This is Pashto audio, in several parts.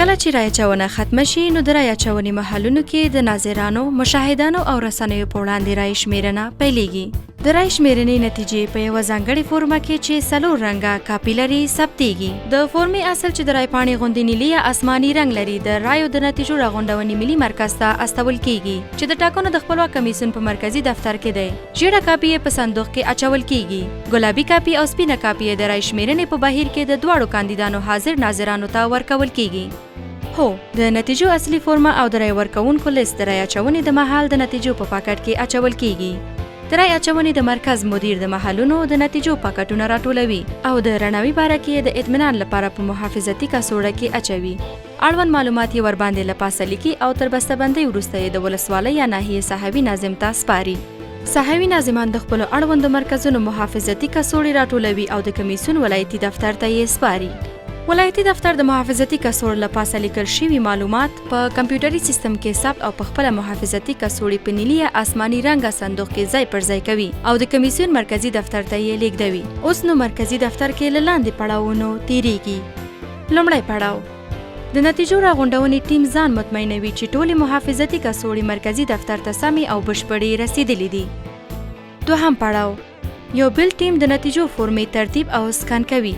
کله چې رایه اچونه ختمه شي نو د رایه اچونې محلونو کې د ناظرانو، مشاهدانو او رسنیو په وړاندې رایې شمیرنه پیلیږي. د رایې شمیرنې نتیجې په یوه ځانګړې فورمه کې چې 4 رنګه کاپي لري ثبتیږي. د فورمې اصل چې د رایې پاڼې غوندې نیلي یا آسماني رنګ لري د رایو د نتیجو راغونډونې ملي مرکز ته استول کیږي چې د ټاکنو د خپلواک کمیسیون په مرکزي دفتر کې دی. ژیړه کاپي یې په صندوق کې اچول کیږي. ګلابي کاپي او سپینه کاپي د رایې شمیرنې په بهیر کې د دواړو کاندیدانو حاضر ناظرانو ته ورکول کیږي. هو، د نتیجو اصلي فورمه او د رایې ورکوونکو لیست د رایې اچونې د مهال د نتیجو په پاکټ کې اچول کیږي. د رایې اچونې د مرکز مدیر د محلونو د نتیجو پاکټونه راټولوي او د رڼاوي باره کې د اطمینان لپاره په محافظتي کڅوړه کې اچوي. اړوند معلومات یې ورباندې له پاسه لیکي او تر بسته‌بندۍ وروسته یې د ولسوالۍ یا ناحیې صحوي ناظم ته سپاري. صحوي ناظمان د خپلو اړوندو مرکزونو محافظتي کڅوړې راټولوي او د کمیسیون ولایتي دفتر ته یې سپاري. ولایتي دفتر د محافظتي کڅوړې له پاسه لیکل شوي معلومات په کمپیوټري سیستم کې ثبت او په خپله محافظتي کڅوړې په نیلي یا آسماني رنګه صندوق کې ځای پر ځای کوي او د کمیسیون مرکزي دفتر ته یې لیږدوي. اوس نو مرکزي دفتر کې له لاندې پړاوونو تیریږي. لومړی پړاو د نتیجو راغونډونې ټیم ځان مطمئنوي چې ټولې محافظتي کڅوړې مرکزي دفتر ته سمې او بشپړې رسیدلې دي. دوهم پړاو یو بل ټیم د نتیجو فورمې ترتیب او سکن کوي.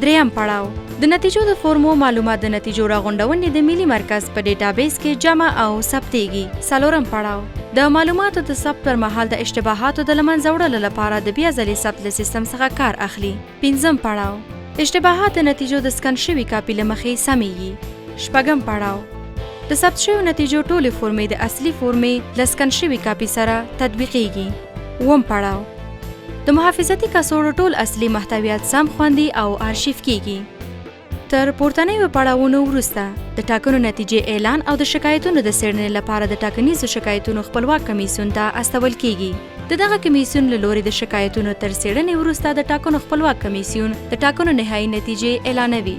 دریم پړاو د نتیجو د فورمو معلومات د نتیجو راغونډونې د ملي مرکز په ډیټابیس کې جمع او ثبتیږي. څلورم پړاو د معلوماتو د ثبت پر مهال د اشتباهاتو د له منځه وړلو لپاره د بیا ځلې ثبت له سیستم څخه کار اخلي. پنځم پړاو اشتباهات د نتیجو د سکن شوي کاپي له مخې سمیږي. شپږم پړاو د ثبت شویو نتیجو ټولې فورمې د اصلي فورمې له سکن شوي کاپي سره تطبیقیږي. اووم پړاو د محافظتي کڅوړو ټول اصلي محتویات سم خوندي او آرشیف کیږي. تر پورتنیو پړاوونو وروسته د ټاکنو نتیجې اعلان او د شکایتونو د څېړنې لپاره د ټاکنیزو شکایتونو خپلواک کمیسیون ته استول کیږي. د دغه کمیسیون له لوري د شکایتونو تر څېړنې وروسته د ټاکنو خپلواک کمیسیون د ټاکنو نهایي نتیجې اعلانوي.